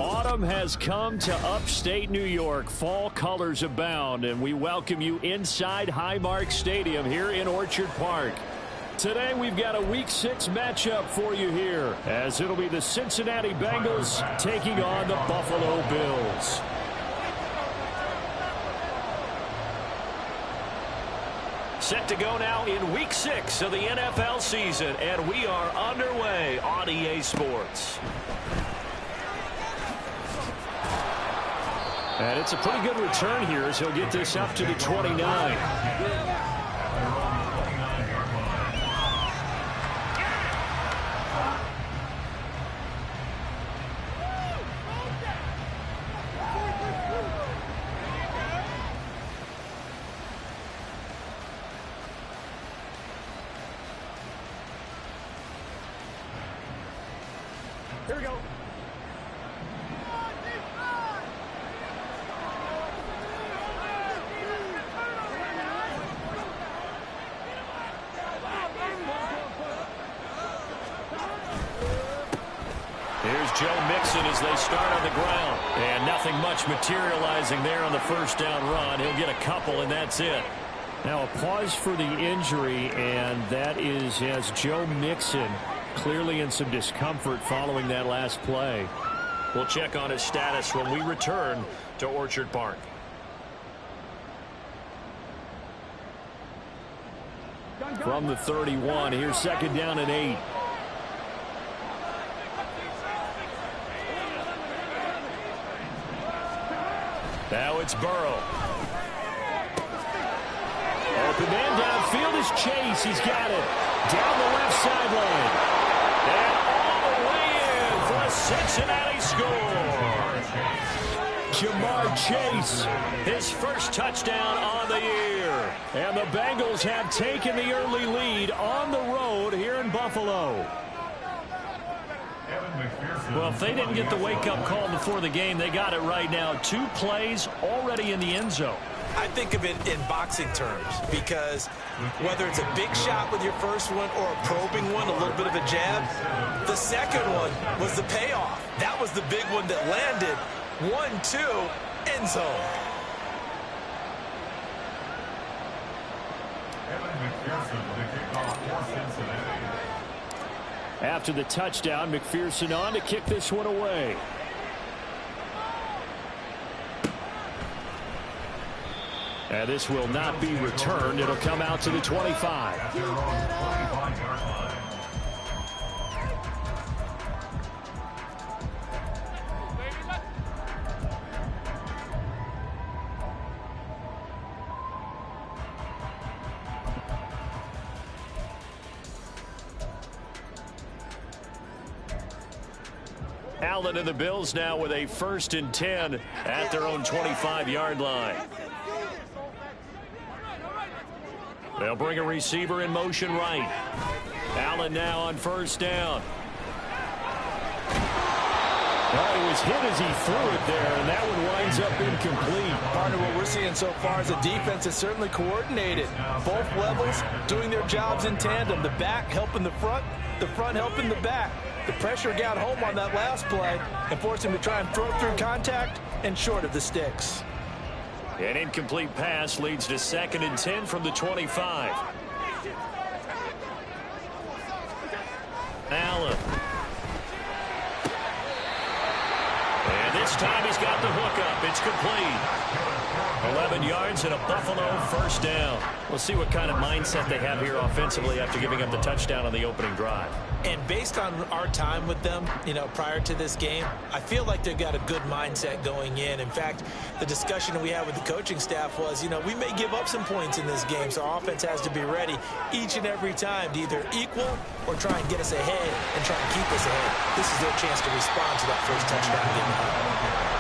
Autumn has come to upstate New York. Fall colors abound, and we welcome you inside Highmark Stadium here in Orchard Park. Today we've got a Week 6 matchup for you here, as it'll be the Cincinnati Bengals taking on the Buffalo Bills. Set to go now in Week 6 of the NFL season, and we are underway on EA Sports. And it's a pretty good return here as he'll get this up to the 29. Here we go. Here's Joe Mixon as they start on the ground. And nothing much materializing there on the first down run. He'll get a couple, and that's it. Now a pause for the injury, and that is as Joe Mixon clearly in some discomfort following that last play. We'll check on his status when we return to Orchard Park. From the 31, here's second down and 8. Now it's Burrow. Open man downfield is Chase. He's got it. Down the left sideline. And all the way in for a Cincinnati score. Jamar Chase, his first touchdown on the year. And the Bengals have taken the early lead on the road here in Buffalo. Well, if they didn't get the wake-up call before the game, they got it right now. 2 plays already in the end zone. I think of it in boxing terms, because whether it's a big shot with your first one or a probing one, a little bit of a jab, the second one was the payoff. That was the big one that landed. 1-2, end zone. After the touchdown, McPherson on to kick this one away. And this will not be returned. It'll come out to the 25. Allen and the Bills now with a 1st and 10 at their own 25-yard line. They'll bring a receiver in motion right. Allen now on 1st down. Well, he was hit as he threw it there, and that one winds up incomplete. Partner, what we're seeing so far is the defense is certainly coordinated. Both levels doing their jobs in tandem. The back helping the front helping the back. The pressure got home on that last play and forced him to try and throw through contact and short of the sticks. An incomplete pass leads to 2nd and 10 from the 25. Allen. And this time he's got the hook up. It's complete. 11 yards and a Buffalo 1st down. We'll see what kind of mindset they have here offensively after giving up the touchdown on the opening drive. And based on our time with them, prior to this game, I feel like they've got a good mindset going in. In fact, the discussion that we had with the coaching staff was, we may give up some points in this game, so our offense has to be ready each and every time to either equal or try and get us ahead and try and keep us ahead. This is their chance to respond to that first touchdown game.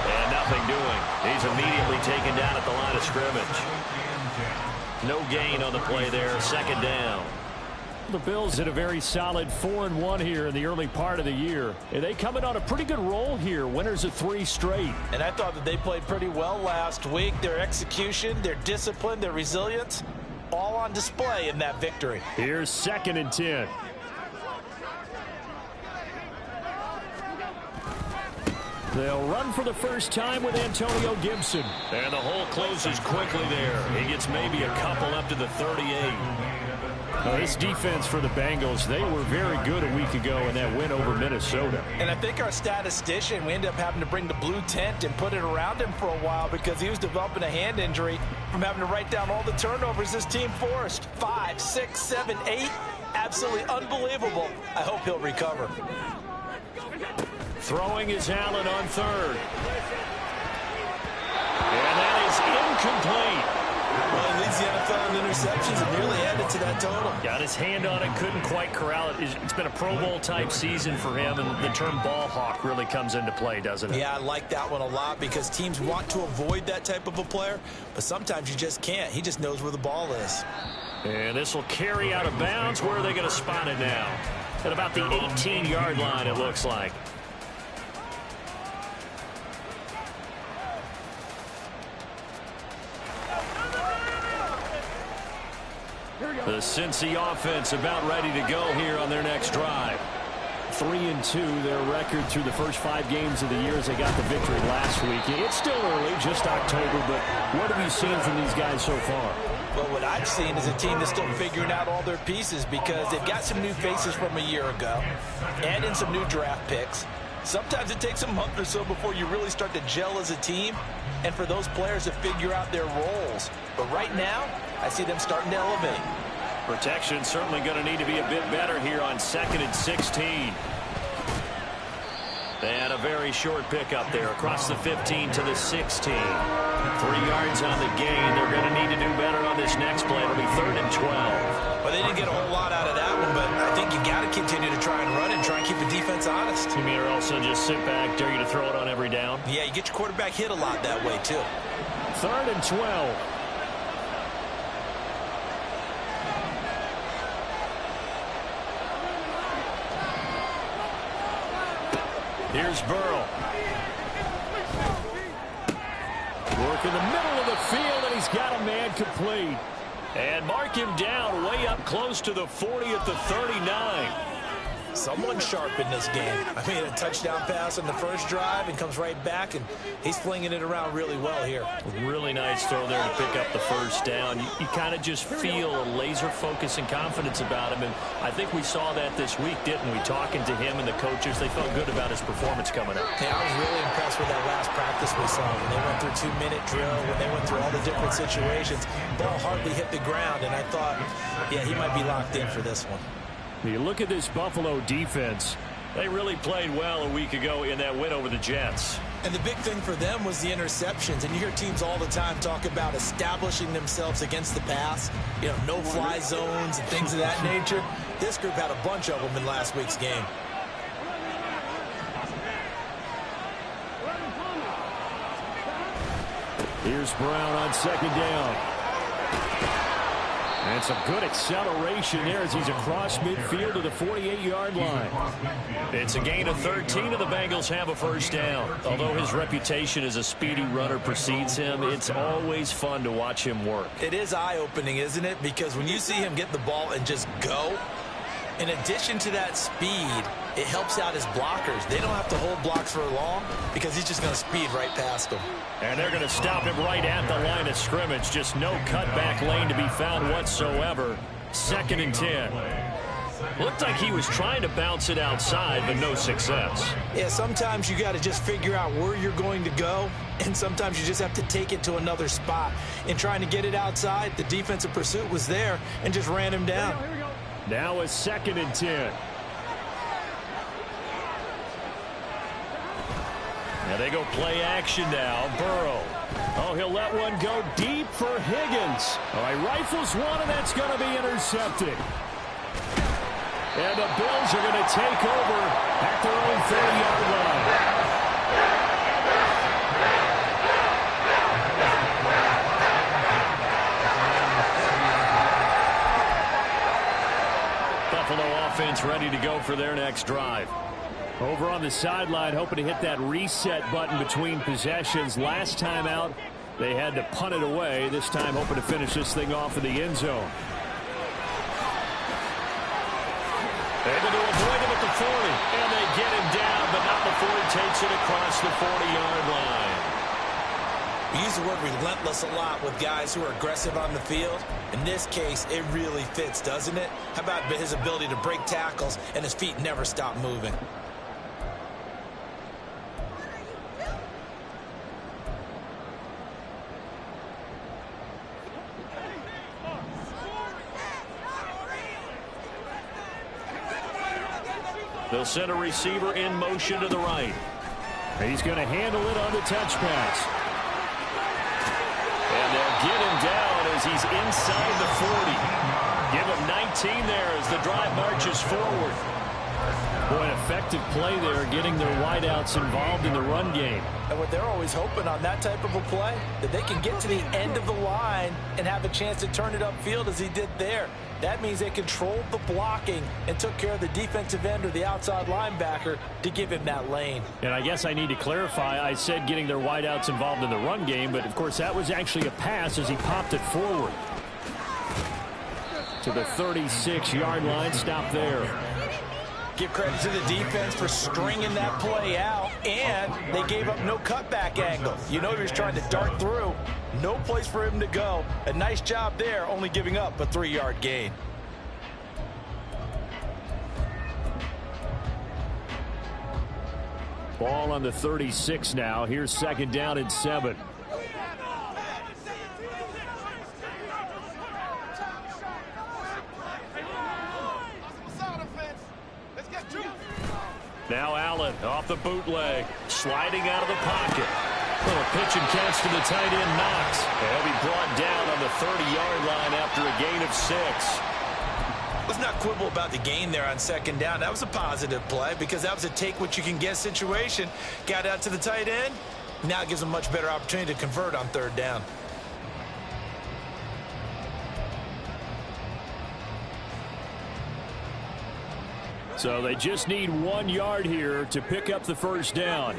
And nothing doing. He's immediately taken down at the line of scrimmage. No gain on the play there. 2nd down. The Bills had a very solid 4-1 here in the early part of the year. And they come in on a pretty good roll here. Winners of 3 straight. And I thought that they played pretty well last week. Their execution, their discipline, their resilience, all on display in that victory. Here's 2nd and 10. They'll run for the first time with Antonio Gibson. And the hole closes quickly there. He gets maybe a couple up to the 38. This defense for the Bengals, they were very good a week ago in that win over Minnesota. And I think our statistician, we ended up having to bring the blue tent and put it around him for a while because he was developing a hand injury from having to write down all the turnovers this team forced. 5, 6, 7, 8. Absolutely unbelievable. I hope he'll recover. Throwing is Allen on third. And that is incomplete. Well, he leads the NFL in interceptions and nearly added to that total. Got his hand on it, couldn't quite corral it. It's been a Pro Bowl-type season for him, and the term ball hawk really comes into play, doesn't it? Yeah, I like that one a lot because teams want to avoid that type of a player, but sometimes you just can't. He just knows where the ball is. And this will carry out of bounds. Where are they going to spot it now? At about the 18-yard line, it looks like. The Cincy offense about ready to go here on their next drive. 3-2, their record through the first 5 games of the year as they got the victory last week. It's still early, just October, but what have you seen from these guys so far? Well, what I've seen is a team that's still figuring out all their pieces because they've got some new faces from a year ago and in some new draft picks. Sometimes it takes a month or so before you really start to gel as a team and for those players to figure out their roles. But right now, I see them starting to elevate. Protection certainly going to need to be a bit better here on 2nd and 16. And a very short pickup there across the 15 to the 16. 3 yards on the gain. They're going to need to do better on this next play. It'll be 3rd and 12. Well, they didn't get a whole lot out of that one, but I think you got to continue to try and run and try and keep the defense honest. You mean or also just sit back, dare you to throw it on every down? Yeah, you get your quarterback hit a lot that way, too. 3rd and 12. Here's Burrow. Work in the middle of the field, and he's got a man complete. And mark him down way up close to the 40 at the 39. Someone sharp in this game. I mean, a touchdown pass on the first drive and comes right back, and he's flinging it around really well here. Really nice throw there to pick up the first down. You kind of just feel a laser focus and confidence about him, and I think we saw that this week, didn't we? Talking to him and the coaches, they felt good about his performance coming up. Yeah, I was really impressed with that last practice we saw when they went through 2-minute drill, when they went through all the different situations. Ball hardly hit the ground, and I thought, yeah, he might be locked in for this one. You look at this Buffalo defense. They really played well a week ago in that win over the Jets. And the big thing for them was the interceptions. And you hear teams all the time talk about establishing themselves against the pass. You know, no-fly zones and things of that nature. This group had a bunch of them in last week's game. Here's Brown on 2nd down. And some good acceleration there as he's across midfield to the 48-yard line. It's a gain of 13, and the Bengals have a first down. Although his reputation as a speedy runner precedes him, it's always fun to watch him work. It is eye-opening, isn't it? Because when you see him get the ball and just go, in addition to that speed, it helps out his blockers. They don't have to hold blocks for long because he's just going to speed right past them. And they're going to stop him right at the line of scrimmage. Just no cutback lane to be found whatsoever. 2nd and 10. Looked like he was trying to bounce it outside, but no success. Yeah, sometimes you got to just figure out where you're going to go, and sometimes you just have to take it to another spot. In trying to get it outside, the defensive pursuit was there and just ran him down. Now a 2nd and 10. Now they go play action now. Burrow. Oh, he'll let one go deep for Higgins. All right, rifles one, and that's going to be intercepted. And the Bills are going to take over at their own 30-yard line. Buffalo offense ready to go for their next drive. Over on the sideline, hoping to hit that reset button between possessions. Last time out, they had to punt it away. This time, hoping to finish this thing off in the end zone. Able to avoid him at the 40, and they get him down, but not before he takes it across the 40-yard line. We use the word relentless a lot with guys who are aggressive on the field. In this case, it really fits, doesn't it? How about his ability to break tackles and his feet never stop moving? They'll send a receiver in motion to the right. He's going to handle it on the touch pass. And they'll get him down as he's inside the 40. Give him 19 there as the drive marches forward. Boy, an effective play there, getting their wideouts involved in the run game. And what they're always hoping on that type of a play, that they can get to the end of the line and have a chance to turn it upfield as he did there. That means they controlled the blocking and took care of the defensive end or the outside linebacker to give him that lane. And I guess I need to clarify, I said getting their wideouts involved in the run game, but of course that was actually a pass as he popped it forward. To the 36-yard line, stop there. Give credit to the defense for stringing that play out, and they gave up no cutback angle. You know he was trying to dart through. No place for him to go. A nice job there, only giving up a 3-yard gain. Ball on the 36 now. Here's 2nd down and 7. Now Allen off the bootleg, sliding out of the pocket. Little pitch and catch to the tight end, Knox. And he'll be brought down on the 30-yard line after a gain of 6. Let's not quibble about the gain there on 2nd down. That was a positive play because that was a take-what-you-can-get situation. Got out to the tight end. Now it gives them a much better opportunity to convert on 3rd down. So they just need 1 yard here to pick up the 1st down.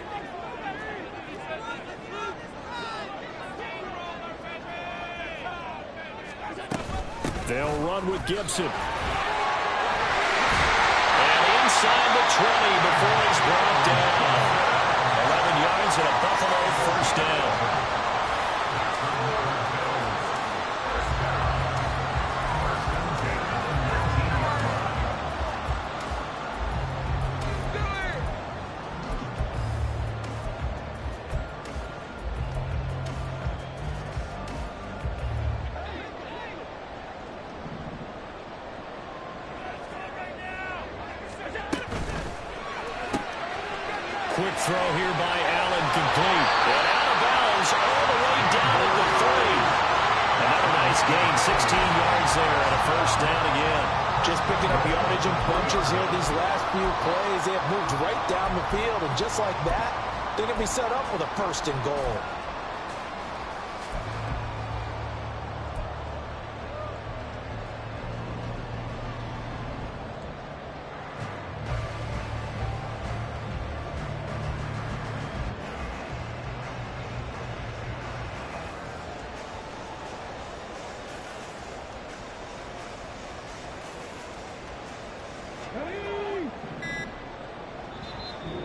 They'll run with Gibson. And inside the 20 before it's brought down. 11 yards and a Buffalo 1st down. Quick throw here by Allen, complete. And out of bounds all the way down at the 3. Another nice gain, 16 yards there and a 1st down again. Just picking up yardage in bunches here these last few plays. They have moved right down the field, and just like that, they're going to be set up with a 1st and goal.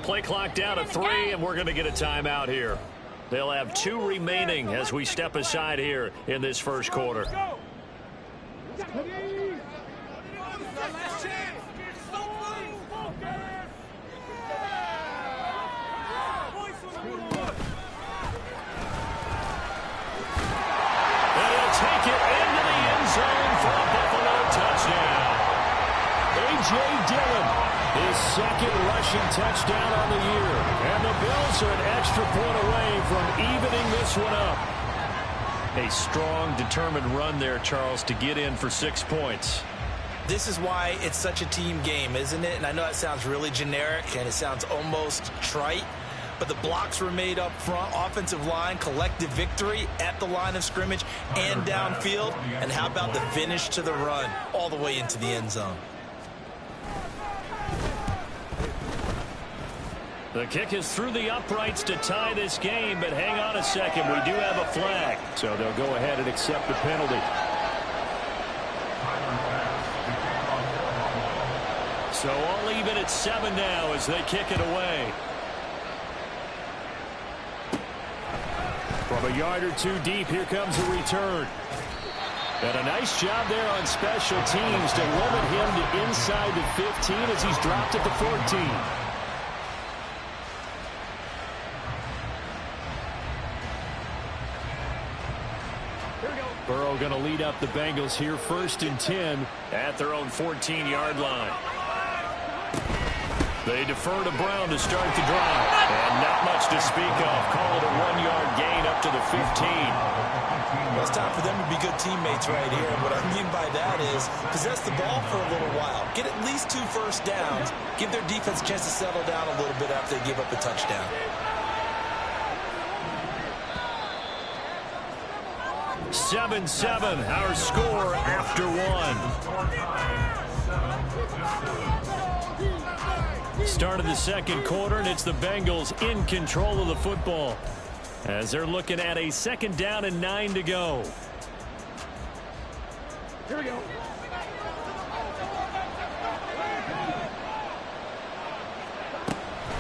Play clock down to 3, and we're going to get a timeout here. They'll have 2 remaining as we step aside here in this 1st quarter. And he'll take it into the end zone for a Buffalo touchdown. A.J. Dillon. His 2nd rushing touchdown on the year. And the Bills are an extra point away from evening this one up. A strong, determined run there, Charles, to get in for 6 points. This is why it's such a team game, isn't it? And I know that sounds really generic and it sounds almost trite, but the blocks were made up front, offensive line, collective victory at the line of scrimmage and downfield. And how about the finish to the run all the way into the end zone? The kick is through the uprights to tie this game, but hang on a second. We do have a flag. So they'll go ahead and accept the penalty. So all even at 7 now as they kick it away. From a yard or two deep, here comes a return. And a nice job there on special teams to limit him to inside the 15 as he's dropped at the 14. Burrow going to lead up the Bengals here, 1st and 10 at their own 14-yard line. They defer to Brown to start the drive. And not much to speak of. Call it a 1-yard gain up to the 15. Well, it's time for them to be good teammates right here. And what I mean by that is possess the ball for a little while. Get at least 2 first downs. Give their defense a chance to settle down a little bit after they give up a touchdown. (7-7) our score after 1. Start of the second quarter, and it's the Bengals in control of the football as they're looking at a 2nd down and 9 to go. Here we go.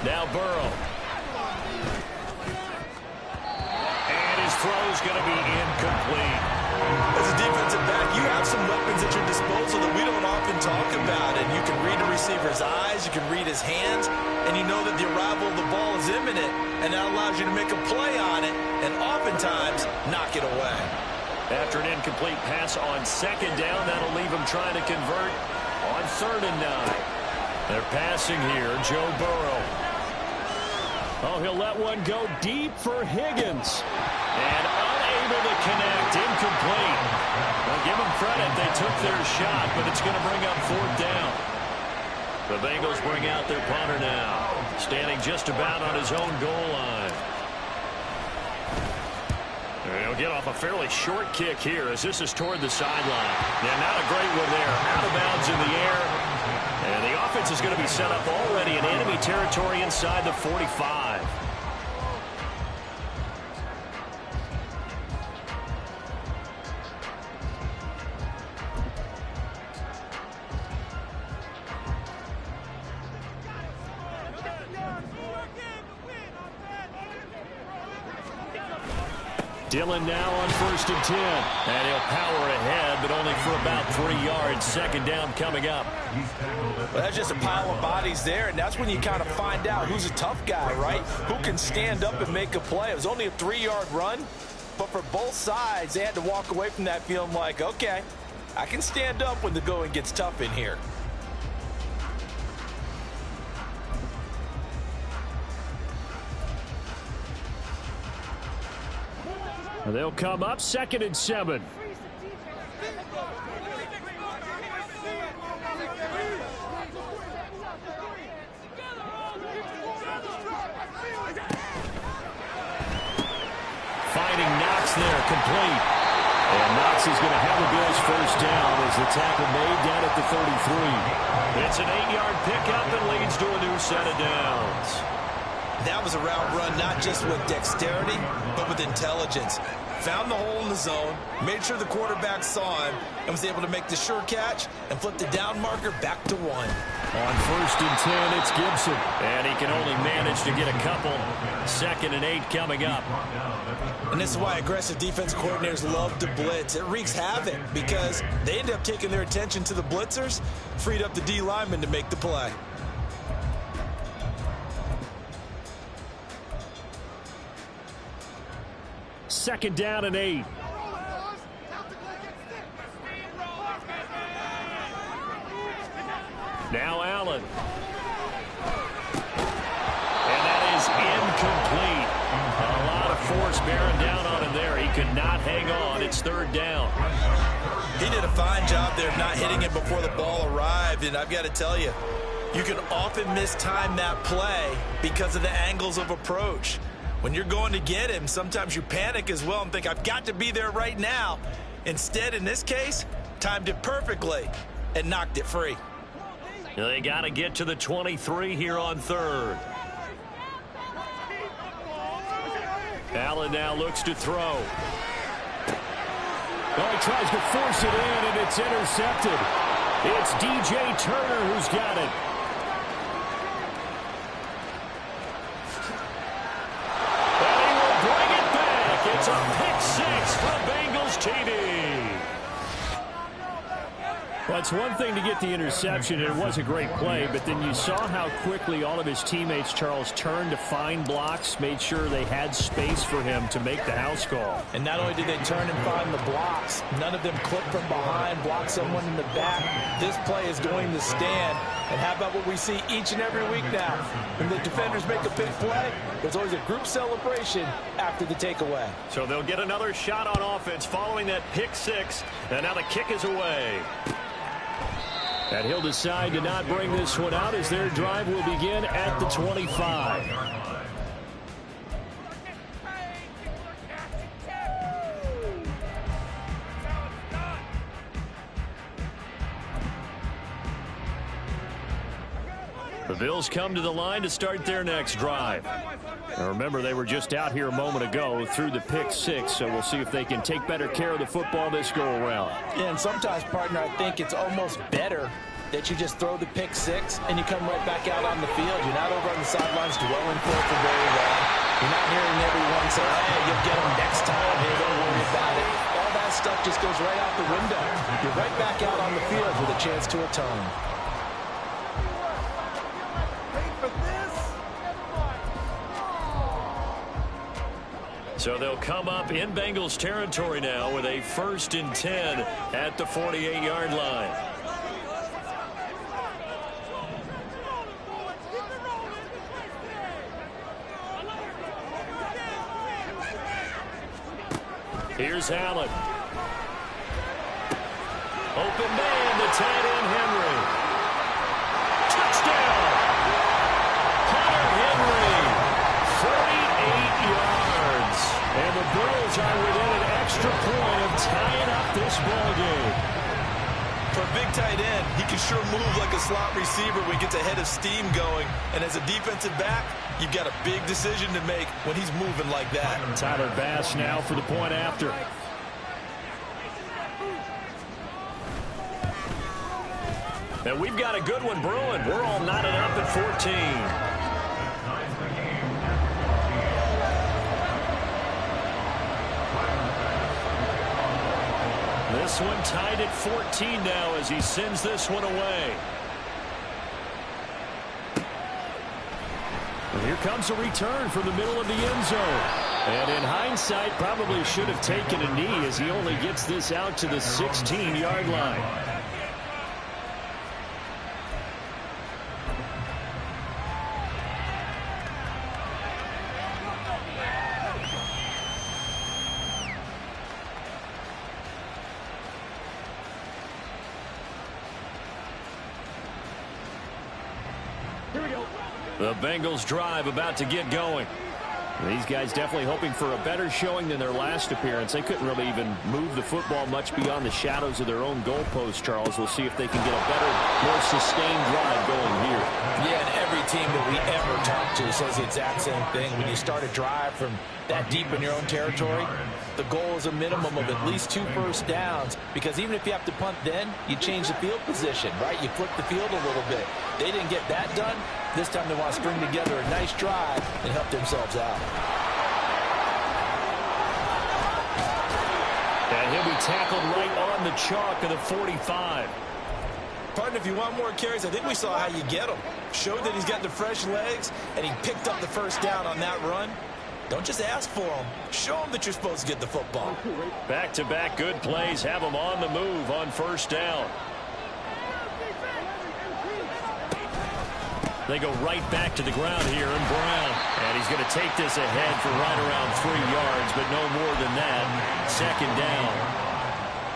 Now Burrow. And his throw's going to be incomplete. As a defensive back, you have some weapons at your disposal that we don't often talk about. And you can read a receiver's eyes, you can read his hands, and you know that the arrival of the ball is imminent. And that allows you to make a play on it and oftentimes knock it away. After an incomplete pass on 2nd down, that'll leave him trying to convert on 3rd and 9. They're passing here, Joe Burrow. Oh, he'll let one go deep for Higgins. And unable to connect, incomplete. Well, give them credit, they took their shot, but it's going to bring up 4th down. The Bengals bring out their punter now, standing just about on his own goal line. He'll get off a fairly short kick here as this is toward the sideline. Yeah, not a great one there. Out of bounds in the air. And the offense is going to be set up already in enemy territory inside the 45. Dillon now on 1st and 10. And he'll power ahead, but only for about 3 yards. 2nd down coming up. Well, that's just a pile of bodies there, and that's when you kind of find out who's a tough guy, right? Who can stand up and make a play. It was only a 3-yard run, but for both sides, they had to walk away from that feeling like, okay, I can stand up when the going gets tough in here. They'll come up 2nd and 7. Fighting Knox there, complete. And Knox is going to have the Bills 1st down as the tackle made down at the 33. It's an 8-yard pickup and leads to a new set of downs. That was a route run not just with dexterity, but with intelligence. Found the hole in the zone, made sure the quarterback saw him, and was able to make the sure catch and flip the down marker back to 1. On 1st and 10, it's Gibson. And he can only manage to get a couple. 2nd and 8 coming up. And this is why aggressive defense coordinators love to blitz. It wreaks havoc because they end up taking their attention to the blitzers, freed up the D lineman to make the play. Second down and 8. Now Allen. And that is incomplete. A lot of force bearing down on him there. He could not hang on. It's 3rd down. He did a fine job there of not hitting it before the ball arrived. And I've got to tell you, you can often mistime that play because of the angles of approach. When you're going to get him, sometimes you panic as well and think, I've got to be there right now. Instead, in this case, timed it perfectly and knocked it free. They got to get to the 23 here on 3rd. Allen now looks to throw. Oh, he tries to force it in, and it's intercepted. It's DJ Turner who's got it. And he will bring it back. It's a TD. Well, it's one thing to get the interception, and it was a great play, but then you saw how quickly all of his teammates, Charles, turned to find blocks, made sure they had space for him to make the house call. And not only did they turn and find the blocks, none of them clipped from behind, blocked someone in the back. This play is going to stand. And how about what we see each and every week now? When the defenders make a big play, there's always a group celebration after the takeaway. So they'll get another shot on offense following that pick six, and now the kick is away. And he'll decide to not bring this one out as their drive will begin at the 25. The Bills come to the line to start their next drive. Now remember, they were just out here a moment ago through the pick six, so we'll see if they can take better care of the football this go-around. Yeah, and sometimes, partner, I think it's almost better that you just throw the pick six and you come right back out on the field. You're not over on the sidelines dwelling for it for very long. You're not hearing everyone say, hey, you'll get them next time. Hey, don't worry about it. All that stuff just goes right out the window. You're right back out on the field with a chance to atone. So they'll come up in Bengals territory now with a 1st and 10 at the 48-yard line. Here's Allen. Open man to tight end Henry. Touchdown! Hunter Henry, 48 yards. And the Bills are within an extra point of tying up this ball game. For a big tight end, he can sure move like a slot receiver when he gets a head of steam going. And as a defensive back, you've got a big decision to make when he's moving like that. Tyler Bass now for the point after. And we've got a good one brewing. We're all knotted up at 14. This one tied at 14 now as he sends this one away. And here comes a return from the middle of the end zone. And in hindsight, probably should have taken a knee as he only gets this out to the 16-yard line. The Bengals drive about to get going. These guys definitely hoping for a better showing than their last appearance. They couldn't really even move the football much beyond the shadows of their own goalpost, Charles. We'll see if they can get a better, more sustained drive going here. Yeah, and every team that we ever talk to says the exact same thing. When you start a drive from that deep in your own territory, the goal is a minimum of at least 2 first downs, because even if you have to punt then, you change the field position, right? You flip the field a little bit. They didn't get that done. This time they want to string together a nice drive and help themselves out. And he'll be tackled right on the chalk of the 45. Partner, if you want more carries, I think we saw how you get them. Showed that he's got the fresh legs, and he picked up the first down on that run. Don't just ask for them. Show them that you're supposed to get the football. Back-to-back good plays have them on the move on first down. They go right back to the ground here, and Brown. And he's going to take this ahead for right around 3 yards, but no more than that. 2nd down.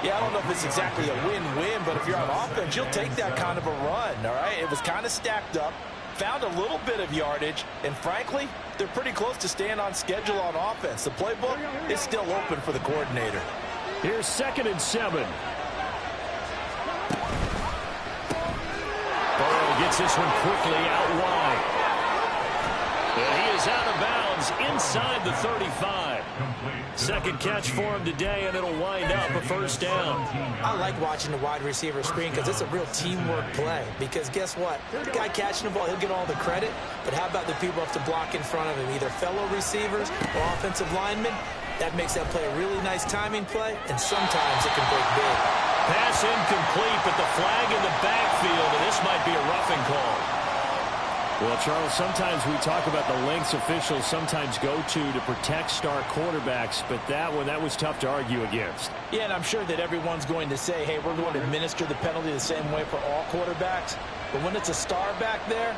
Yeah, I don't know if it's exactly a win-win, but if you're on offense, you'll take that kind of a run, all right? It was kind of stacked up, found a little bit of yardage, and frankly, they're pretty close to staying on schedule on offense. The playbook is still open for the coordinator. Here's 2nd and 7. Gets this one quickly out wide. And he is out of bounds inside the 35. Second catch for him today, and it'll wind up a first down. I like watching the wide receiver screen because it's a real teamwork play. Because guess what? The guy catching the ball, he'll get all the credit. But how about the people who have to block in front of him, either fellow receivers or offensive linemen? That makes that play a really nice timing play, and sometimes it can break big. Pass incomplete, but the flag in the backfield, and this might be a roughing call. Well, Charles, sometimes we talk about the lengths officials sometimes go to protect star quarterbacks, but that was tough to argue against. Yeah, and I'm sure that everyone's going to say, hey, we're going to administer the penalty the same way for all quarterbacks. But when it's a star back there,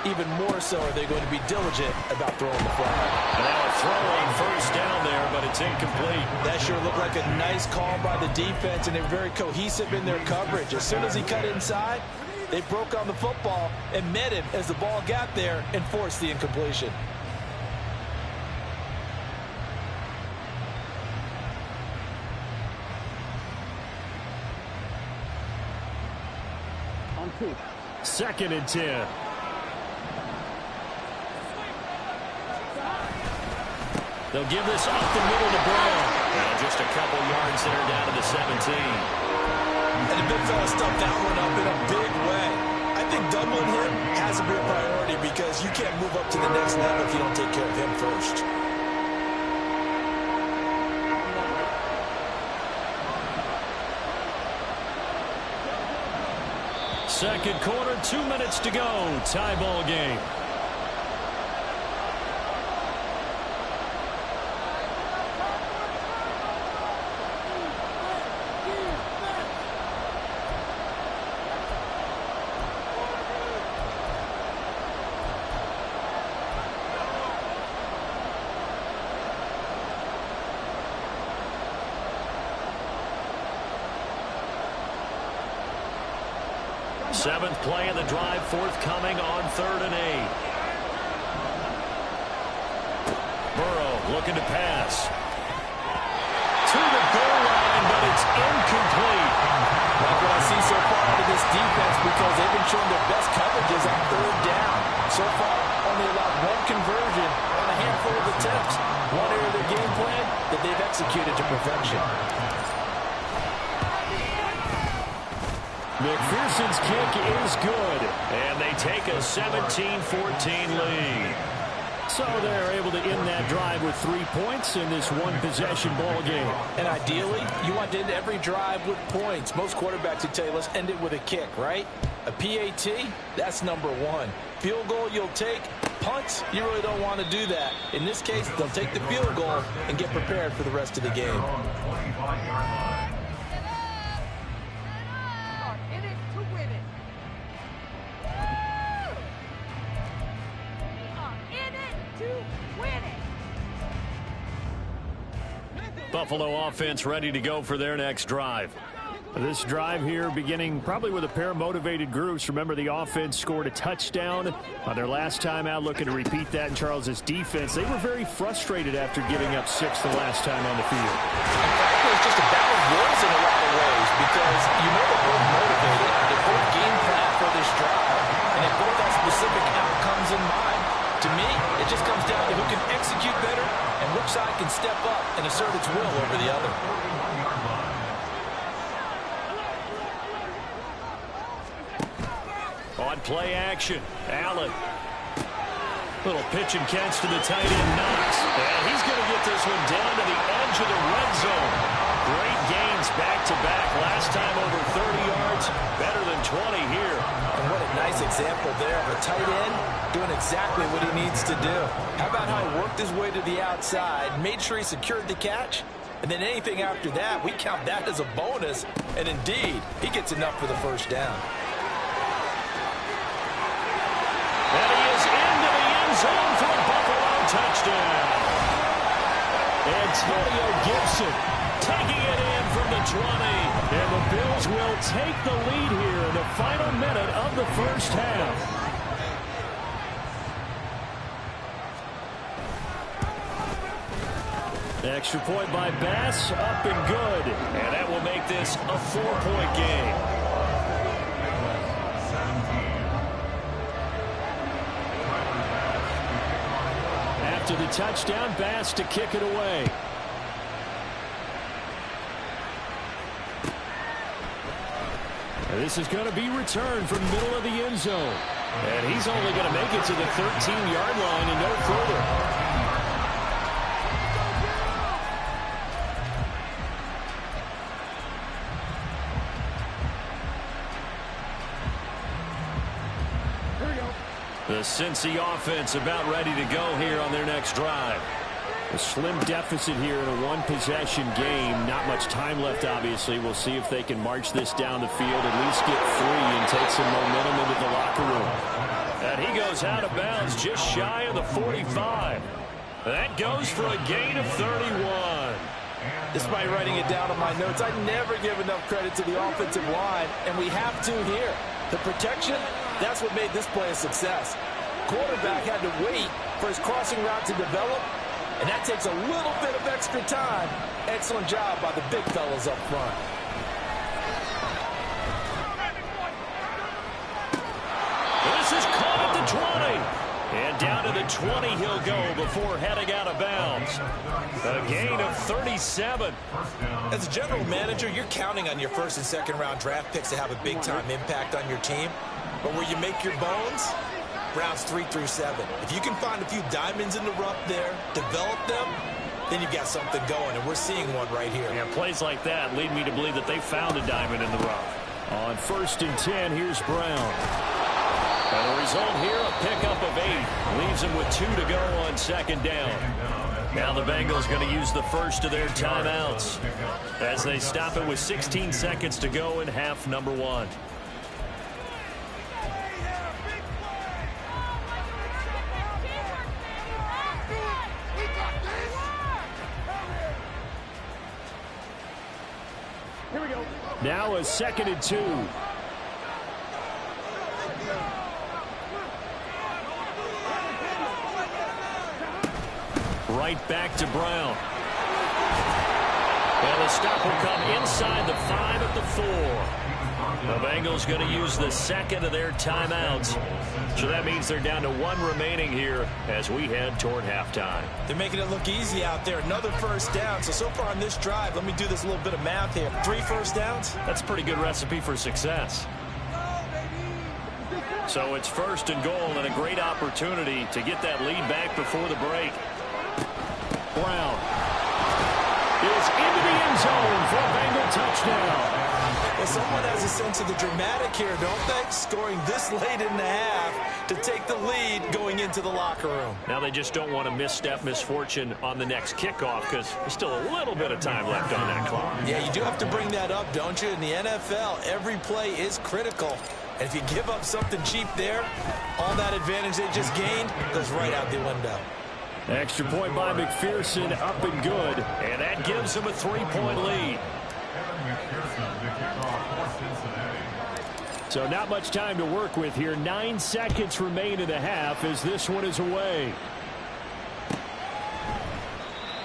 even more so are they going to be diligent about throwing the flag. And now a throwing first down there, but it's incomplete. That sure looked like a nice call by the defense, and they're very cohesive in their coverage. As soon as he cut inside, they broke on the football and met him as the ball got there and forced the incompletion. On 2. 2nd and 10. They'll give this up the middle to Brown. And just a couple yards there down to the 17. And the big fella stuffed that one up in a big way. I think doubling him has to be a priority because you can't move up to the next level if you don't take care of him first. Second quarter, 2 minutes to go. Tie ball game. Seventh play of the drive, forthcoming on 3rd and 8. Burrow looking to pass. To the goal line, but it's incomplete. Like what I see so far out of this defense because they've been showing their best coverages on 3rd down. So far, only allowed 1 conversion on a handful of attempts. One area of their game plan that they've executed to perfection. McPherson's kick is good, and they take a 17-14 lead. So they're able to end that drive with 3 points in this one-possession ball game. And ideally, you want to end every drive with points. Most quarterbacks would tell you, let's end it with a kick, right? A PAT, that's number 1. Field goal you'll take. Punts, you really don't want to do that. In this case, they'll take the field goal and get prepared for the rest of the game. Buffalo offense ready to go for their next drive. This drive here beginning probably with a pair of motivated groups. Remember, the offense scored a touchdown on their last time out, looking to repeat that in Charles's defense. They were very frustrated after giving up 6 the last time on the field. It was just a battle of words in a lot of ways because you know they're both motivated. They both game plan for this drive, and they both have specific outcomes in mind. To me, it just comes down to who can execute better and which side can step up and assert its will over the other. On play action, Allen. Little pitch and catch to the tight end, Knox. And he's going to get this one down to the edge of the red zone. Great gains back-to-back. Last time over 30 yards, better than 20 here. And what a nice example there of a tight end doing exactly what he needs to do. How about how he worked his way to the outside, made sure he secured the catch, and then anything after that, we count that as a bonus. And indeed, he gets enough for the first down. And he is into the end zone for a Buffalo touchdown. Antonio Gibson taking it in from the 20. And the Bills will take the lead here in the final minute of the first half. Extra point by Bass, up and good. And that will make this a 4-point game. After the touchdown, Bass to kick it away. And this is going to be returned from the middle of the end zone. And he's only going to make it to the 13-yard line and no further. The Cincy offense about ready to go here on their next drive. A slim deficit here in a one-possession game. Not much time left, obviously. We'll see if they can march this down the field, at least get free and take some momentum into the locker room. And he goes out of bounds just shy of the 45. That goes for a gain of 31. Despite writing it down on my notes, I never give enough credit to the offensive line, and we have to here. The protection, that's what made this play a success. Quarterback had to wait for his crossing route to develop, and that takes a little bit of extra time. Excellent job by the big fellas up front. This is caught at the 20. And down to the 20 he'll go before heading out of bounds. A gain of 37. As a general manager, you're counting on your first and second round draft picks to have a big-time impact on your team. But where you make your bones, rounds 3 through 7. If you can find a few diamonds in the rough there, develop them, then you've got something going, and we're seeing one right here. Yeah, plays like that lead me to believe that they found a diamond in the rough. On 1st and 10, here's Brown. And the result here, a pickup of 8. Leaves him with 2 to go on second down. Now the Bengals going to use the first of their timeouts as they stop it with 16 seconds to go in half number 1. Now a 2nd and 2. Right back to Brown. And the stop will come inside the 5 at the 4. The Bengals going to use the second of their timeouts. So that means they're down to 1 remaining here as we head toward halftime. They're making it look easy out there. Another first down. So far on this drive, let me do this little bit of math here. 3 first downs? That's a pretty good recipe for success. So it's 1st and goal and a great opportunity to get that lead back before the break. Brown is into the end zone for a Bengal touchdown. Well, someone has a sense of the dramatic here, don't they? Scoring this late in the half to take the lead going into the locker room. Now they just don't want to misfortune on the next kickoff because there's still a little bit of time left on that clock. Yeah, you do have to bring that up, don't you? In the NFL, every play is critical. And if you give up something cheap there, all that advantage they just gained goes right out the window. Extra point by McPherson, up and good. And that gives them a 3-point lead. So not much time to work with here. 9 seconds remain in the half as this one is away.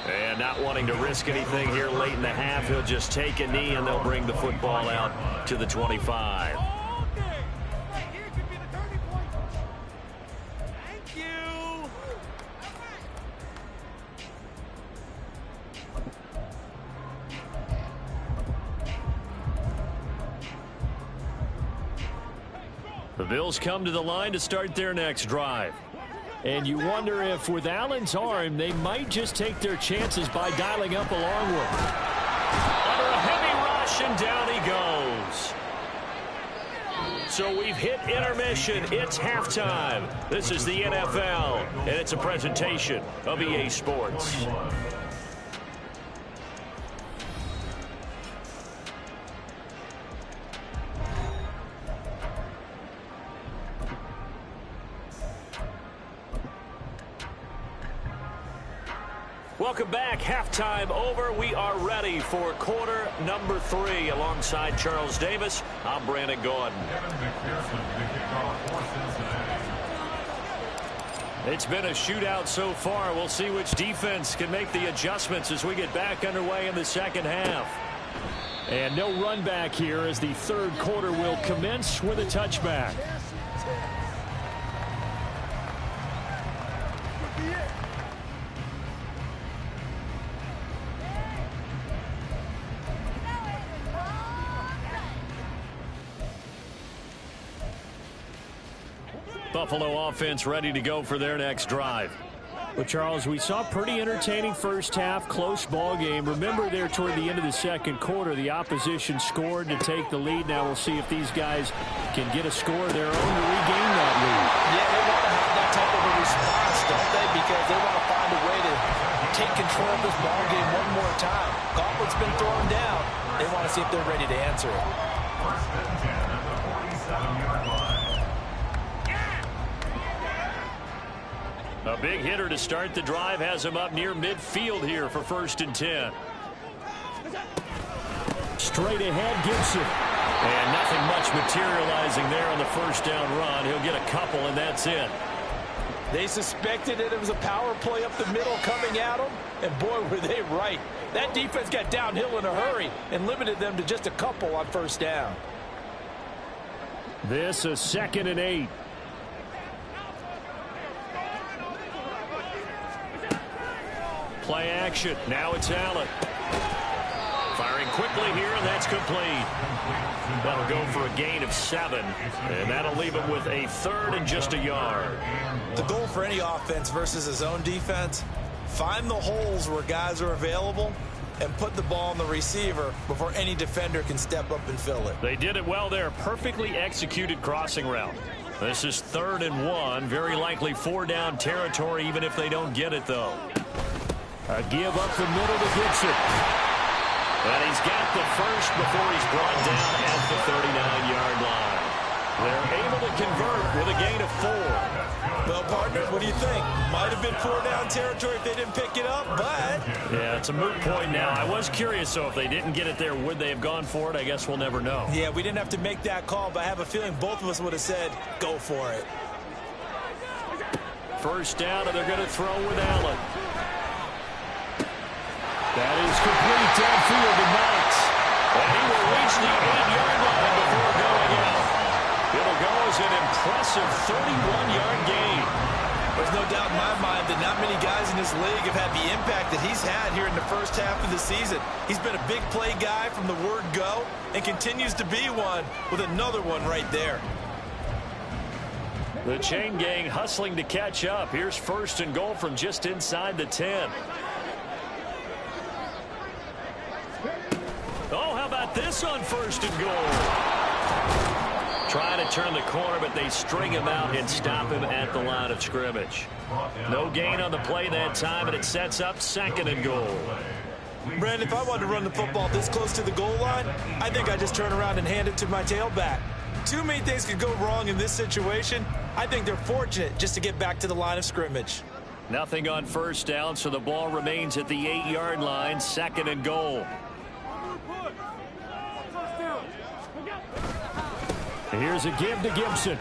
And not wanting to risk anything here late in the half, he'll just take a knee and they'll bring the football out to the 25. The Bills come to the line to start their next drive. And you wonder if with Allen's arm, they might just take their chances by dialing up a long one. Under a heavy rush, and down he goes. So we've hit intermission. It's halftime. This is the NFL, and it's a presentation of EA Sports. Welcome back. Halftime over. We are ready for quarter number 3. Alongside Charles Davis, I'm Brandon Gordon. It's been a shootout so far. We'll see which defense can make the adjustments as we get back underway in the second half. And no run back here as the third quarter will commence with a touchback. Buffalo offense ready to go for their next drive. Well, Charles, we saw a pretty entertaining first half, close ball game. Remember there toward the end of the second quarter, the opposition scored to take the lead. Now we'll see if these guys can get a score of their own to regain that lead. Yeah, they want to have that type of a response, don't they? Because they want to find a way to take control of this ball game one more time. Gauntlet's been thrown down. They want to see if they're ready to answer it. A big hitter to start the drive has him up near midfield here for 1st and 10. Straight ahead, Gibson. And nothing much materializing there on the first down run. He'll get a couple, and that's it. They suspected that it was a power play up the middle coming at them, and boy, were they right. That defense got downhill in a hurry and limited them to just a couple on first down. This is 2nd and 8. Play action. Now it's Allen. Firing quickly here, and that's complete. That'll go for a gain of 7, and that'll leave it with a 3rd and just a yard. The goal for any offense versus his own defense, find the holes where guys are available and put the ball on the receiver before any defender can step up and fill it. They did it well there. Perfectly executed crossing route. This is 3rd and 1. Very likely 4-down territory, even if they don't get it, though. A give up the middle to Gibson. And he's got the first before he's brought down at the 39-yard line. They're able to convert with a gain of 4. Well, partner, what do you think? Might have been 4-down territory if they didn't pick it up, but... Yeah, it's a moot point now. I was curious, so if they didn't get it there, would they have gone for it? I guess we'll never know. Yeah, we didn't have to make that call, but I have a feeling both of us would have said, go for it. First down, and they're going to throw with Allen. That is complete downfield to Knox. And he will reach the 8-yard line before going out. It'll go as an impressive 31-yard gain. There's no doubt in my mind that not many guys in this league have had the impact that he's had here in the first half of the season. He's been a big play guy from the word go and continues to be one with another one right there. The chain gang hustling to catch up. Here's 1st and goal from just inside the 10. Oh, how about this on 1st and goal? Trying to turn the corner, but they string him out and stop him at the line of scrimmage. No gain on the play that time, and it sets up 2nd and goal. Brandon, if I wanted to run the football this close to the goal line, I think I'd just turn around and hand it to my tailback. Too many things could go wrong in this situation. I think they're fortunate just to get back to the line of scrimmage. Nothing on first down, so the ball remains at the 8-yard line, 2nd and goal. Here's a give to Gibson.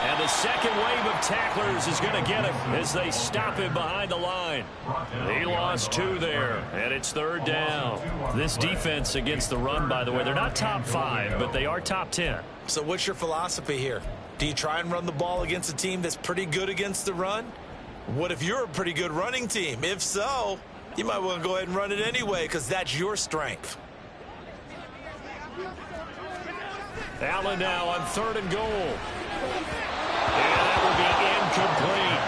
And the second wave of tacklers is going to get him as they stop him behind the line. He lost 2 there, and it's 3rd down. This defense against the run, by the way, they're not top 5, but they are top 10. So what's your philosophy here? Do you try and run the ball against a team that's pretty good against the run? What if you're a pretty good running team? If so, you might want to go ahead and run it anyway because that's your strength. Allen now on 3rd and goal. And that will be incomplete.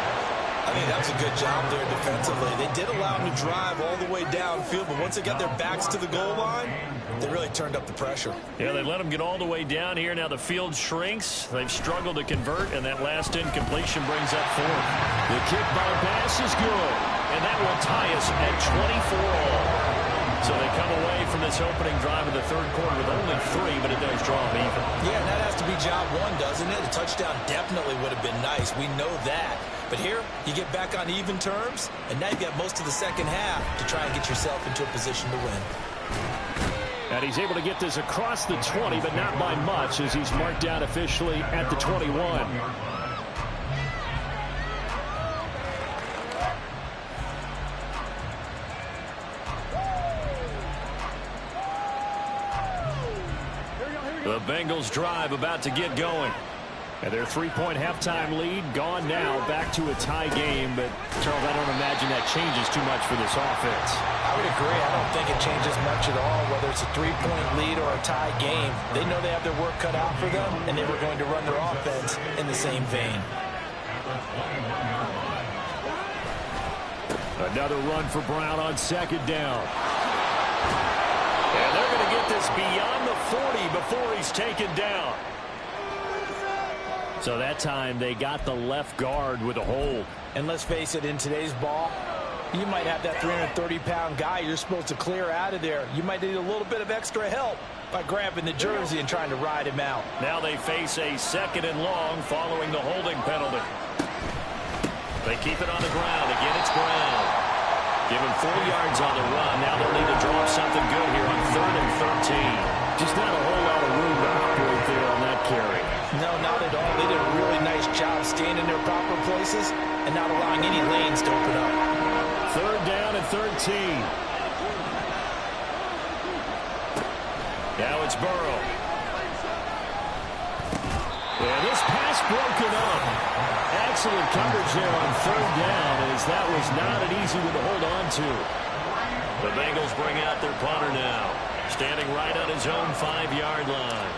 I think that was a good job there defensively. They did allow him to drive all the way downfield, but once they got their backs to the goal line, they really turned up the pressure. Yeah, they let him get all the way down here. Now the field shrinks. They've struggled to convert, and that last incompletion brings up 4th. The kick by pass is good, and that will tie us at 24 all. So they come away from this opening drive in the 3rd quarter with only 3, but it does draw them even. Yeah, and that has to be job 1, doesn't it? A touchdown definitely would have been nice. We know that. But here, you get back on even terms, and now you've got most of the second half to try and get yourself into a position to win. And he's able to get this across the 20, but not by much, as he's marked down officially at the 21. The Bengals drive about to get going. And their 3-point halftime lead gone now, back to a tie game. But, Charles, I don't imagine that changes too much for this offense. I would agree. I don't think it changes much at all, whether it's a 3-point lead or a tie game. They know they have their work cut out for them, and they were going to run their offense in the same vein. Another run for Brown on second down. And they're going to get this beyond the 40 before he's taken down. So that time they got the left guard with a hold. And let's face it, in today's ball, you might have that 330-pound guy you're supposed to clear out of there. You might need a little bit of extra help by grabbing the jersey and trying to ride him out. Now they face a 2nd and long following the holding penalty. They keep it on the ground. Again, it's Brown. Give him 4 yards on the run. Now they'll need to draw up something good here on 3rd and 13. Just not a whole lot of room to operate there on that carry. No, not at all. They did a really nice job staying in their proper places and not allowing any lanes to open up. 3rd down and 13. Now it's Burrow. And this pass broken up. Excellent coverage there on 3rd down, as that was not an easy one to hold on to. The Bengals bring out their punter now, standing right on his own 5-yard line.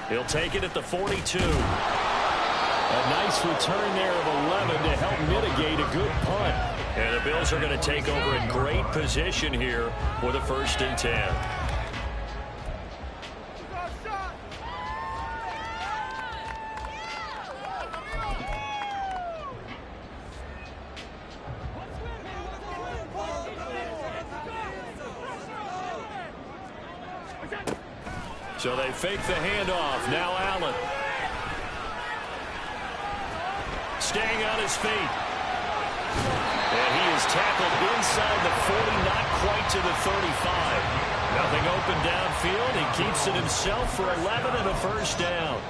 He'll take it at the 42. A nice return there of 11 to help mitigate a good punt. And the Bills are going to take over in great position here with a 1st and 10. So they fake the handoff. Now Allen. Staying on his feet. And he is tackled inside the 40, not quite to the 35. Nothing open downfield. He keeps it himself for 11 and a 1st down.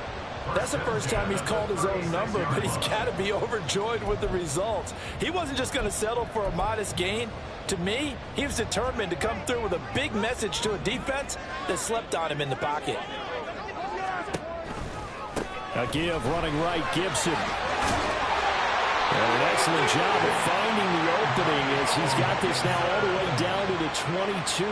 That's the first time he's called his own number, but he's got to be overjoyed with the results. He wasn't just going to settle for a modest gain. To me, he was determined to come through with a big message to a defense that slept on him in the pocket. A give running right, Gibson. And an excellent job of finding the opening as he's got this now all the way down to the 22.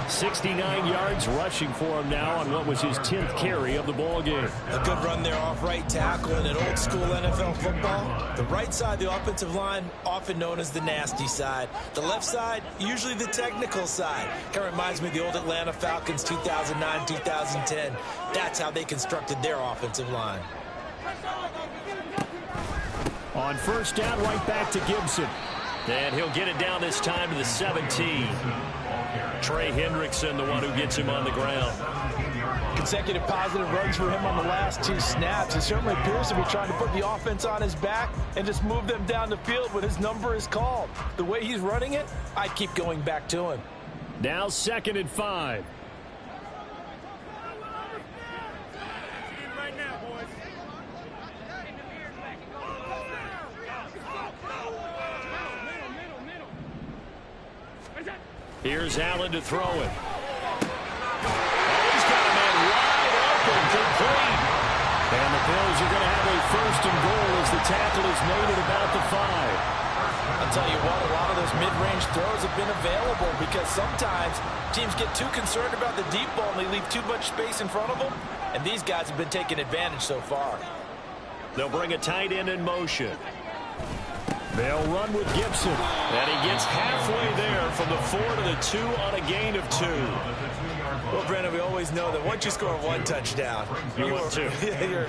69 yards rushing for him now on what was his 10th carry of the ball game. A good run there off right tackle in an old school NFL football. The right side of the offensive line, often known as the nasty side. The left side, usually the technical side. Kind of reminds me of the old Atlanta Falcons 2009, 2010. That's how they constructed their offensive line. On 1st down, right back to Gibson. And he'll get it down this time to the 17. Trey Hendrickson, the one who gets him on the ground. Consecutive positive runs for him on the last 2 snaps. He certainly appears to be trying to put the offense on his back and just move them down the field when his number is called. The way he's running it, I keep going back to him. Now 2nd and 5. Here's Allen to throw it. He's got a man wide open, complete. And the Bills are going to have a 1st and goal as the tackle is made at about the 5. I'll tell you what, a lot of those mid-range throws have been available because sometimes teams get too concerned about the deep ball and they leave too much space in front of them. And these guys have been taking advantage so far. They'll bring a tight end in motion. They'll run with Gibson. And he gets halfway there from the 4 to the 2 on a gain of 2. Well, Brandon, we always know that once you score 1 touchdown, you're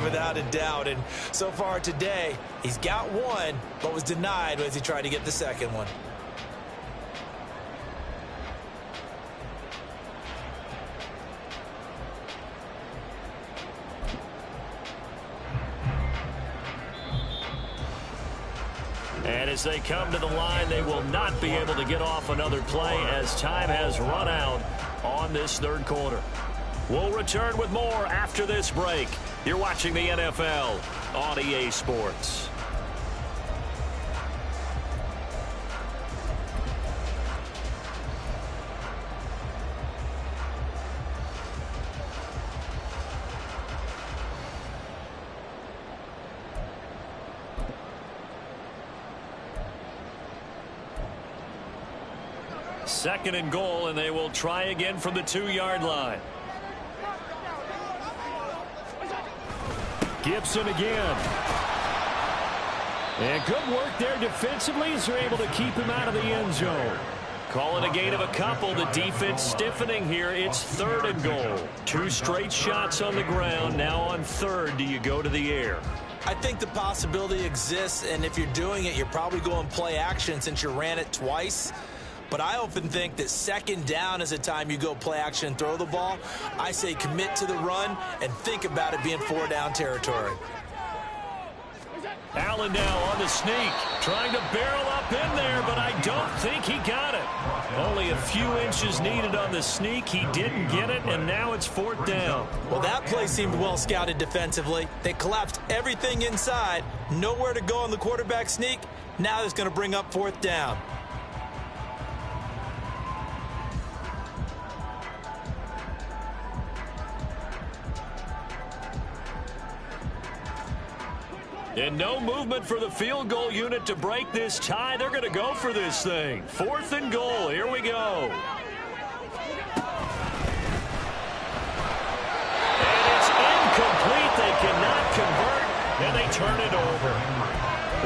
without a doubt. And so far today, he's got 1, but was denied as he tried to get the 2nd one. And as they come to the line, they will not be able to get off another play as time has run out on this 3rd quarter. We'll return with more after this break. You're watching the NFL on EA Sports. Second and goal, and they will try again from the 2-yard line. Gibson again. And good work there defensively as they're able to keep him out of the end zone. Call it a gain of a couple. The defense stiffening here. It's 3rd and goal. 2 straight shots on the ground. Now on 3rd, do you go to the air? I think the possibility exists, and if you're doing it, you're probably going play action since you ran it twice. But I often think that 2nd down is the time you go play action and throw the ball. I say commit to the run and think about it being 4-down territory. Allen now on the sneak, trying to barrel up in there, but I don't think he got it. Only a few inches needed on the sneak. He didn't get it, and now it's 4th down. Well, that play seemed well scouted defensively. They collapsed everything inside. Nowhere to go on the quarterback sneak. Now it's going to bring up 4th down. And no movement for the field goal unit to break this tie. They're going to go for this thing. 4th and goal. Here we go. And it's incomplete. They cannot convert, and they turn it over.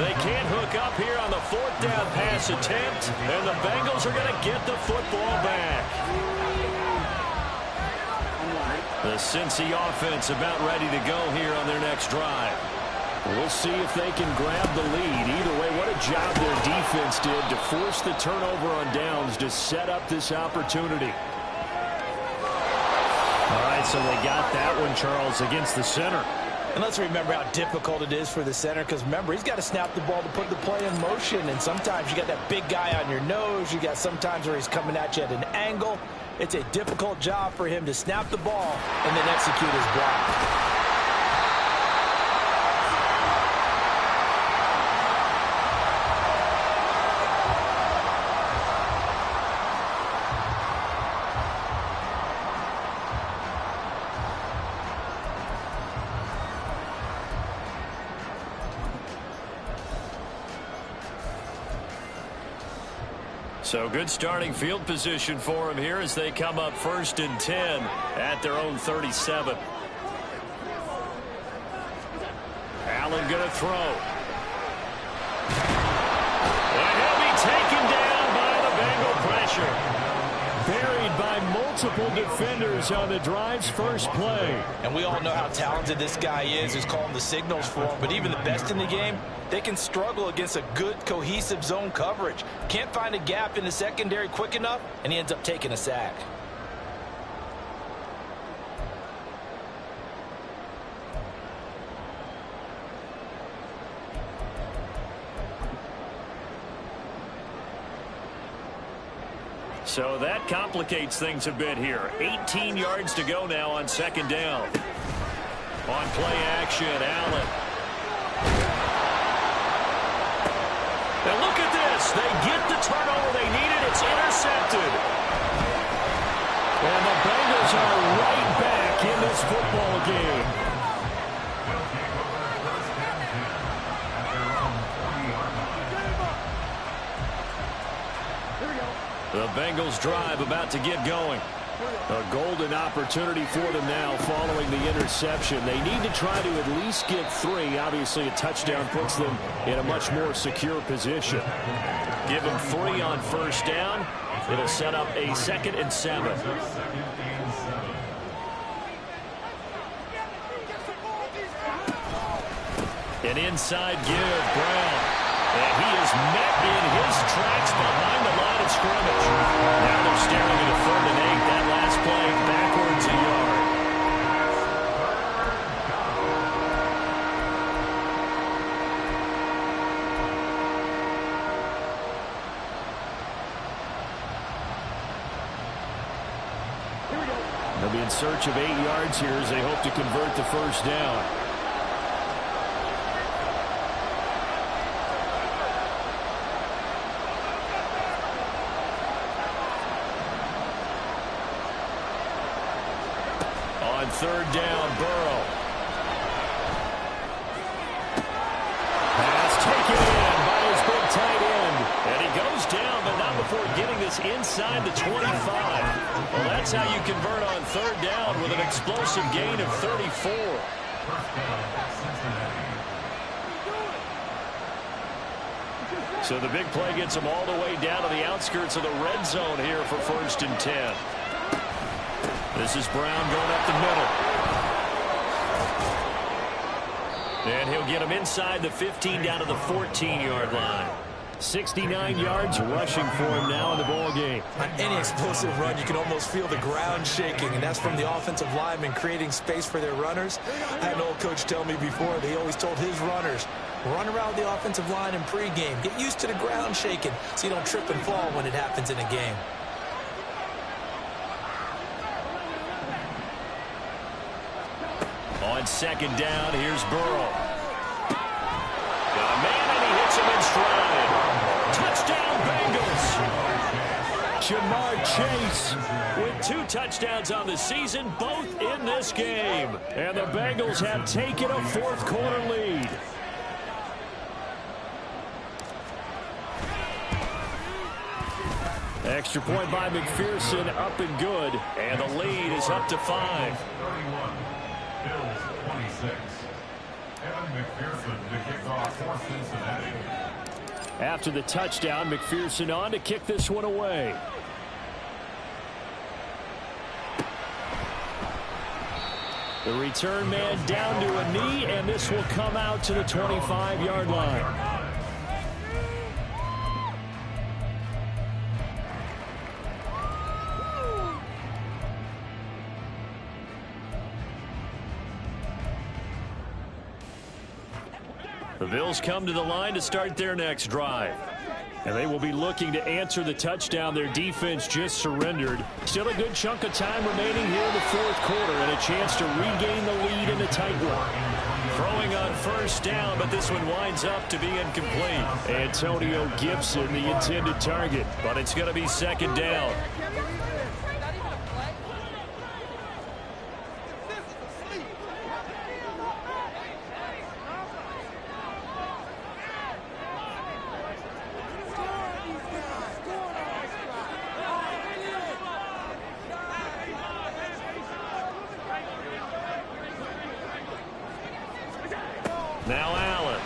They can't hook up here on the 4th down pass attempt, and the Bengals are going to get the football back. The Cincy offense about ready to go here on their next drive. We'll see if they can grab the lead. Either way, what a job their defense did to force the turnover on downs to set up this opportunity. All right, so they got that one, Charles, against the center. And let's remember how difficult it is for the center, because remember, he's got to snap the ball to put the play in motion, and sometimes you got that big guy on your nose. You got sometimes where he's coming at you at an angle. It's a difficult job for him to snap the ball and then execute his block. So good starting field position for him here as they come up 1st and 10 at their own 37. Allen going to throw. And he'll be taken down by the Bengal pressure. Buried by multiple defenders on the drive's first play. And we all know how talented this guy is who's calling the signals for him. But even the best in the game, they can struggle against a good, cohesive zone coverage. Can't find a gap in the secondary quick enough, and he ends up taking a sack. So that complicates things a bit here. 18 yards to go now on 2nd down. On play action, Allen. And look at this. They get the turnover they needed. It's intercepted. And the Bengals are right back in this football game. The Bengals drive about to get going. A golden opportunity for them now following the interception. They need to try to at least get 3. Obviously, a touchdown puts them in a much more secure position. Give them 3 on 1st down. It'll set up a 2nd and 7. An inside give, Brown. And he is met in his tracks behind the line of scrimmage. Now they're staring at a 3rd and 8. That last play backwards a yard. They'll be in search of 8 yards here as they hope to convert the 1st down. On 3rd down, Burrow. Pass taken in by his big tight end. And he goes down, but not before getting this inside the 25. Well, that's how you convert on 3rd down with an explosive gain of 34. So the big play gets them all the way down to the outskirts of the red zone here for 1st and 10. This is Brown going up the middle. And he'll get him inside the 15 down to the 14-yard line. 69 yards rushing for him now in the ball game. On any explosive run, you can almost feel the ground shaking, and that's from the offensive linemen creating space for their runners. I had an old coach tell me before, they always told his runners, run around the offensive line in pregame. Get used to the ground shaking so you don't trip and fall when it happens in a game. On 2nd down, here's Burrow. Got a man, and he hits him in stride. Touchdown, Bengals. Jamar Chase with 2 touchdowns on the season, both in this game. And the Bengals have taken a 4th quarter lead. Extra point by McPherson, up and good. And the lead is up to 5. Bills 26. Evan McPherson to kick off for Cincinnati. After the touchdown, McPherson on to kick this one away. The return man down to a knee, and this will come out to the 25-yard line. The Bills come to the line to start their next drive. And they will be looking to answer the touchdown their defense just surrendered. Still a good chunk of time remaining here in the 4th quarter and a chance to regain the lead in a tight one. Throwing on 1st down, but this one winds up to be incomplete. Antonio Gibson, the intended target, but it's going to be 2nd down. Now Allen.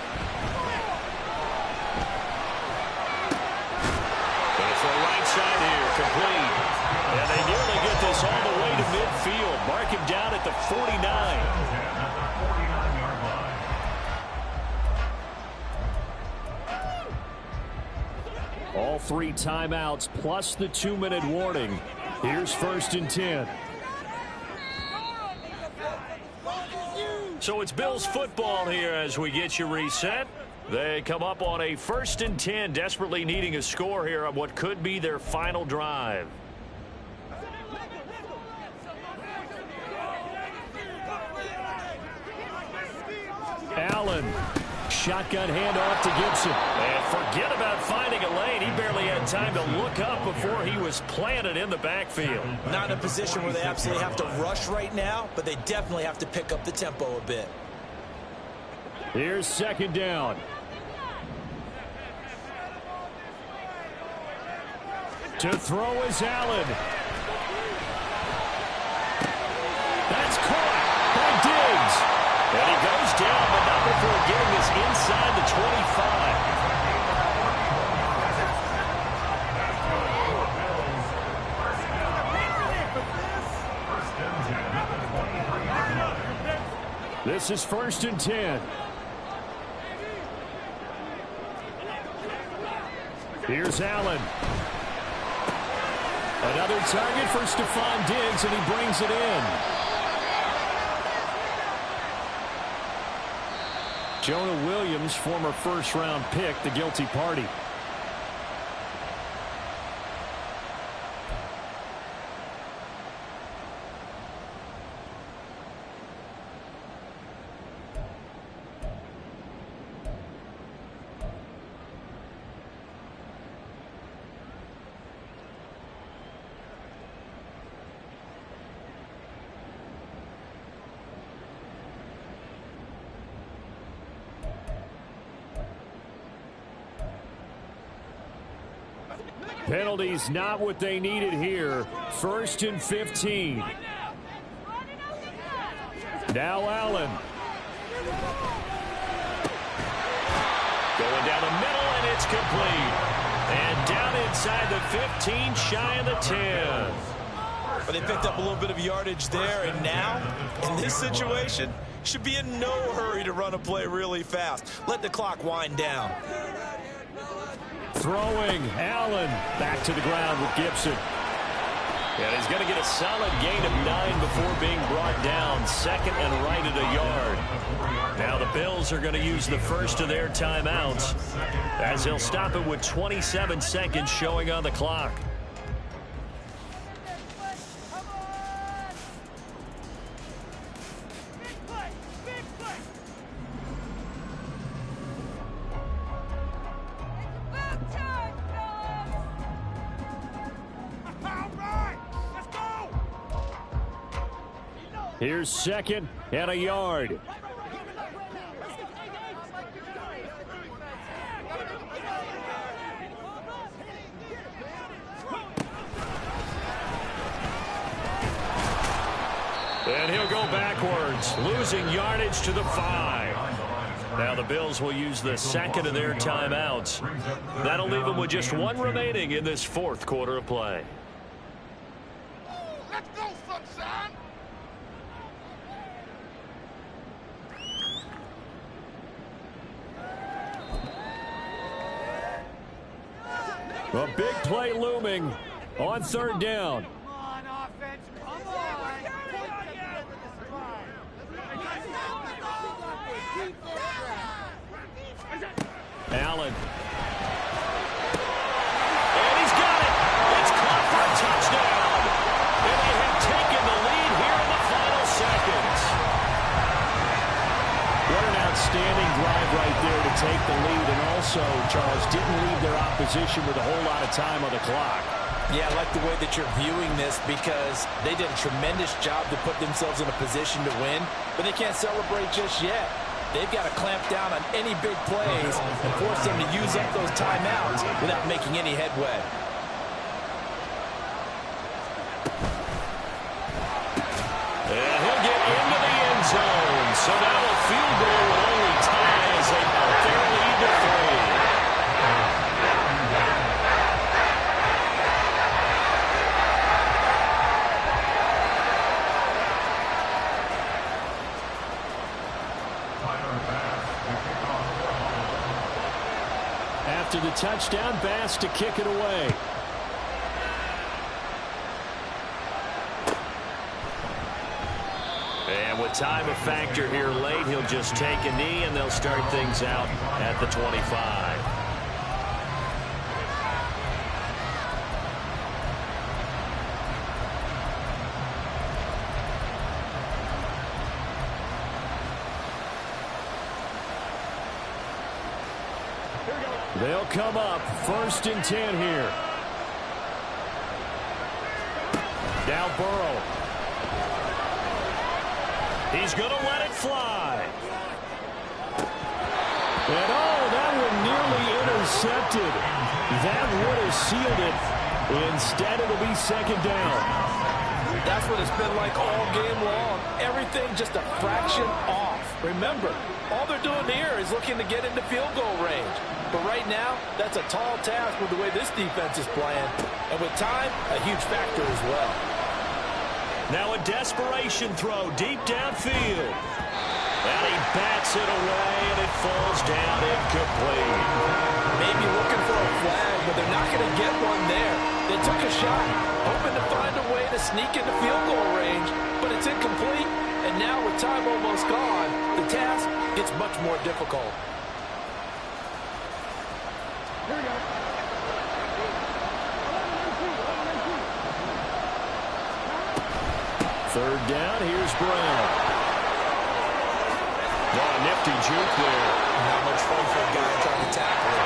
Going to throw right side here, complete. And they nearly get this all the way to midfield. Mark him down at the 49. All 3 timeouts plus the 2-minute warning. Here's 1st and 10. So it's Bills football here as we get you reset. They come up on a 1st and 10, desperately needing a score here on what could be their final drive. Allen, shotgun handoff to Gibson. And forget about finding a lane. He barely had time to look up before he was planted in the backfield. Not in a position where they absolutely have to rush right now, but they definitely have to pick up the tempo a bit. Here's 2nd down. To throw is Allen. That's caught by Diggs. And he goes down, but not before getting this inside the 25. This is 1st and 10. Here's Allen. Another target for Stephon Diggs, and he brings it in. Jonah Williams, former 1st-round pick, the guilty party. Penalties not what they needed here. 1st and 15. Now Allen. Going down the middle, and it's complete. And down inside the 15, shy of the 10. But they picked up a little bit of yardage there, and now, in this situation, should be in no hurry to run a play really fast. Let the clock wind down. Throwing, Allen back to the ground with Gibson. And he's going to get a solid gain of 9 before being brought down. Second and right at a yard. Now the Bills are going to use the first of their timeouts as they'll stop it with 27 seconds showing on the clock. Here's second and a yard. And he'll go backwards, losing yardage to the 5. Now the Bills will use the second of their timeouts. That'll leave them with just one remaining in this fourth quarter of play. Let's go, sunshine! A big play looming on third down. Come on, offense, come on! Allen. And he's got it. It's caught for a touchdown. And they have taken the lead here in the final seconds. What an outstanding drive right there to take the lead, and also, Charles, didn't leave their opposition with a whole lot of time on the clock. Yeah, I like the way that you're viewing this because they did a tremendous job to put themselves in a position to win, but they can't celebrate just yet. They've got to clamp down on any big plays and force them to use up those timeouts without making any headway. And he'll get into the end zone. So now a field goal will only tie as they put their lead to 3. After the touchdown, Bass to kick it away. And with time a factor here late, he'll just take a knee, and they'll start things out at the 25. They'll come up 1st and 10 here. Now Burrow. He's going to let it fly. And that one nearly intercepted. That would have sealed it. Instead, it'll be 2nd down. That's what it's been like all game long. Everything just a fraction off. Remember, all they're doing here is looking to get into field goal range. But right now, that's a tall task with the way this defense is playing. And with time, a huge factor as well. Now a desperation throw deep downfield. And he bats it away, and it falls down incomplete. Maybe looking for a flag, but they're not going to get one there. They took a shot, hoping to find a way to sneak into field goal range, but it's incomplete. And now with time almost gone, the task gets much more difficult. Here we go. Third down, here's Brown. Oh, a nifty juke there. Not much fun for a guy trying to tackle it.